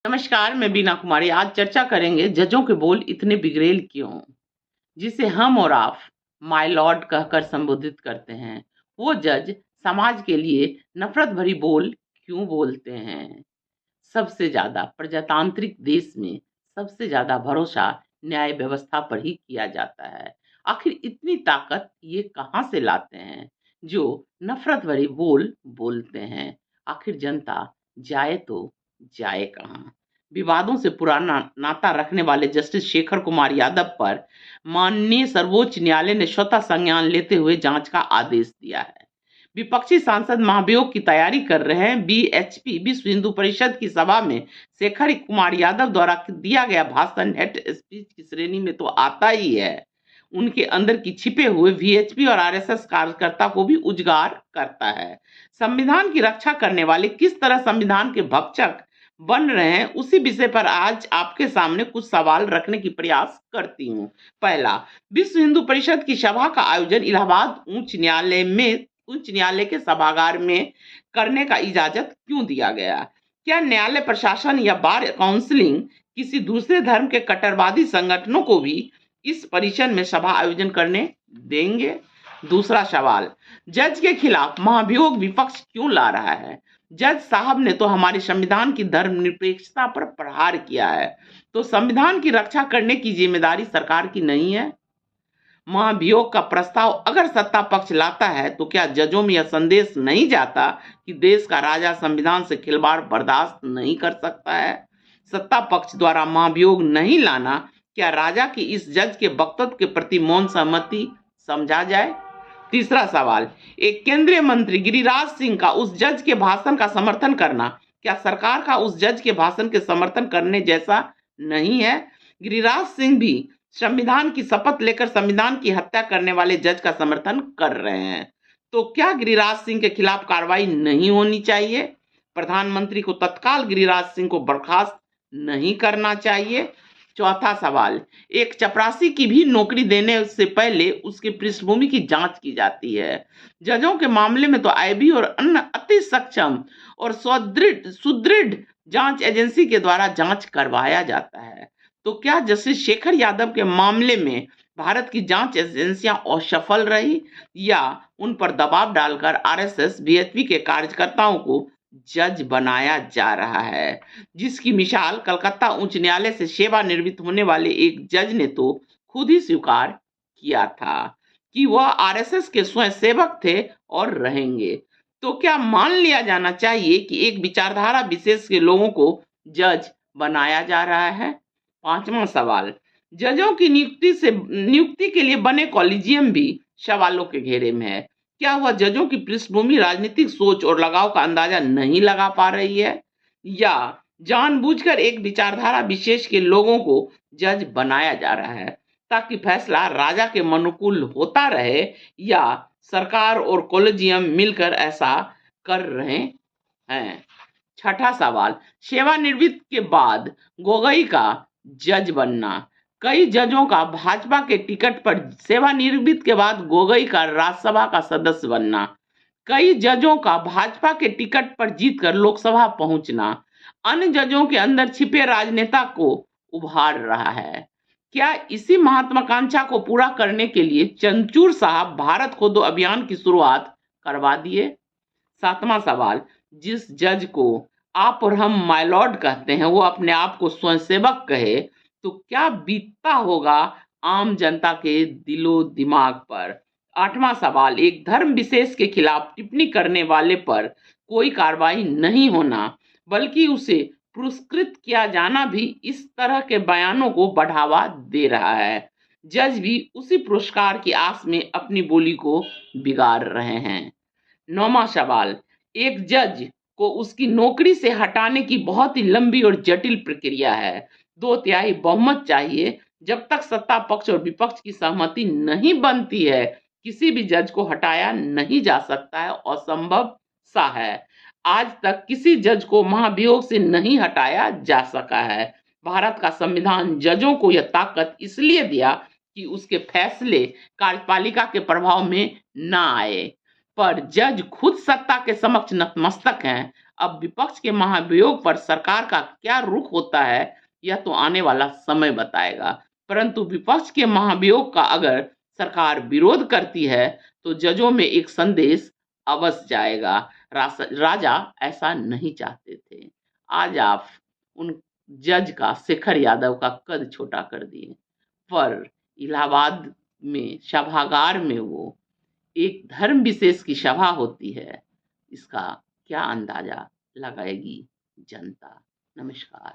नमस्कार, मैं बीना कुमारी। आज चर्चा करेंगे जजों के बोल इतने बिगड़ैल क्यों, जिसे हम और आप माय लॉर्ड कहकर संबोधित करते हैं। वो जज समाज के लिए नफरत भरी बोल क्यों बोलते हैं। सबसे ज्यादा प्रजातांत्रिक देश में सबसे ज्यादा भरोसा न्याय व्यवस्था पर ही किया जाता है। आखिर इतनी ताकत ये कहाँ से लाते हैं जो नफरत भरी बोल बोलते हैं। आखिर जनता जाए तो जाए कहाँ। विवादों से पुराना नाता रखने वाले जस्टिस शेखर कुमार यादव पर माननीय सर्वोच्च न्यायालय ने स्वतः संज्ञान लेते हुए जांच का आदेश दिया है। विपक्षी सांसद महाभियोग की तैयारी कर रहे हैं। बीएचपी विश्व हिंदू परिषद की सभा में शेखर कुमार यादव द्वारा दिया गया भाषण हेट स्पीच की श्रेणी में तो आता ही है। उनके अंदर की छिपे हुए वीएचपी और आरएसएस कार्यकर्ता को भी उजागर करता है। संविधान की रक्षा करने वाले किस तरह संविधान के भक्षक बन रहे हैं, उसी विषय पर आज आपके सामने कुछ सवाल रखने की प्रयास करती हूँ। पहला, विश्व हिंदू परिषद की सभा का आयोजन इलाहाबाद उच्च न्यायालय के सभागार में करने का इजाजत क्यों दिया गया। क्या न्यायालय प्रशासन या बार काउंसिलिंग किसी दूसरे धर्म के कट्टरवादी संगठनों को भी इस परिसर में सभा आयोजन करने देंगे। दूसरा सवाल, जज के खिलाफ महाभियोग विपक्ष क्यों ला रहा है। जज साहब ने तो हमारे संविधान की धर्मनिरपेक्षता पर प्रहार किया है, तो संविधान की रक्षा करने की जिम्मेदारी सरकार की नहीं है। महाभियोग का प्रस्ताव अगर सत्ता पक्ष लाता है तो क्या जजों में यह संदेश नहीं जाता कि देश का राजा संविधान से खिलवाड़ बर्दाश्त नहीं कर सकता है। सत्ता पक्ष द्वारा महाभियोग नहीं लाना क्या राजा की इस जज के वक्तव्य के प्रति मौन सहमति समझा जाए। तीसरा सवाल, एक केंद्रीय मंत्री गिरिराज सिंह का उस जज के भाषण का समर्थन करना क्या सरकार का उस जज के भाषण के समर्थन करने जैसा नहीं है। गिरिराज सिंह भी संविधान की शपथ लेकर संविधान की हत्या करने वाले जज का समर्थन कर रहे हैं, तो क्या गिरिराज सिंह के खिलाफ कार्रवाई नहीं होनी चाहिए। प्रधानमंत्री को तत्काल गिरिराज सिंह को बर्खास्त नहीं करना चाहिए। चौथा सवाल, एक चपरासी की भी नौकरी देने से पहले उसकी पृष्ठभूमि की जांच की जाती है। जजों के मामले में तो आईबी और अन्य अति सक्षम और सुदृढ़ जांच एजेंसी के द्वारा जांच करवाया जाता है, तो क्या जस्टिस शेखर यादव के मामले में भारत की जांच एजेंसियां असफल रही या उन पर दबाव डालकर आरएसएस बीएचपी के कार्यकर्ताओं को जज बनाया जा रहा है, जिसकी मिसाल कलकत्ता उच्च न्यायालय से सेवानिवृत्त होने वाले एक जज ने तो खुद ही स्वीकार किया था कि वह आरएसएस के स्वयंसेवक थे और रहेंगे। तो क्या मान लिया जाना चाहिए कि एक विचारधारा विशेष के लोगों को जज बनाया जा रहा है। पांचवा सवाल, जजों की नियुक्ति के लिए बने कॉलेजियम भी सवालों के घेरे में है। क्या वह जजों की पृष्ठभूमि, राजनीतिक सोच और लगाव का अंदाजा नहीं लगा पा रही है या जानबूझकर एक विचारधारा विशेष के लोगों को जज बनाया जा रहा है ताकि फैसला राजा के अनुकूल होता रहे, या सरकार और कॉलेजियम मिलकर ऐसा कर रहे हैं। छठा सवाल, सेवानिवृत्त के बाद गोगोई का जज बनना। कई जजों का भाजपा के टिकट पर सेवानिवृत्त के बाद गोगोई का राज्यसभा का सदस्य बनना, कई जजों का भाजपा के टिकट पर जीतकर लोकसभा पहुंचना, अन्य जजों के अंदर छिपे राजनेता को उभार रहा है। क्या इसी महत्वाकांक्षा को पूरा करने के लिए चंद्रचूड़ साहब भारत खोदो अभियान की शुरुआत करवा दिए। सातवां सवाल, जिस जज को आप और हम माय लॉर्ड कहते हैं वो अपने आप को स्वयंसेवक कहे, तो क्या बीतता होगा आम जनता के दिलो दिमाग पर। आठवां सवाल, एक धर्म विशेष के खिलाफ टिप्पणी करने वाले पर कोई कार्रवाई नहीं होना बल्कि उसे पुरस्कृत किया जाना भी इस तरह के बयानों को बढ़ावा दे रहा है। जज भी उसी पुरस्कार की आस में अपनी बोली को बिगाड़ रहे हैं। नौवां सवाल, एक जज को उसकी नौकरी से हटाने की बहुत ही लंबी और जटिल प्रक्रिया है। 2/3 बहुमत चाहिए। जब तक सत्ता पक्ष और विपक्ष की सहमति नहीं बनती है किसी भी जज को हटाया नहीं जा सकता है, असंभव सा है। आज तक किसी जज को महाभियोग से नहीं हटाया जा सका है। भारत का संविधान जजों को यह ताकत इसलिए दिया कि उसके फैसले कार्यपालिका के प्रभाव में न आए, पर जज खुद सत्ता के समक्ष नतमस्तक हैं। अब विपक्ष के महाभियोग पर सरकार का क्या रुख होता है यह तो आने वाला समय बताएगा, परंतु विपक्ष के महाभियोग का अगर सरकार विरोध करती है तो जजों में एक संदेश अवश्य जाएगा। राजा ऐसा नहीं चाहते थे। आज आप उन जज का, शेखर यादव का कद छोटा कर दिए, पर इलाहाबाद में सभागार में वो एक धर्म विशेष की सभा होती है, इसका क्या अंदाजा लगाएगी जनता। नमस्कार।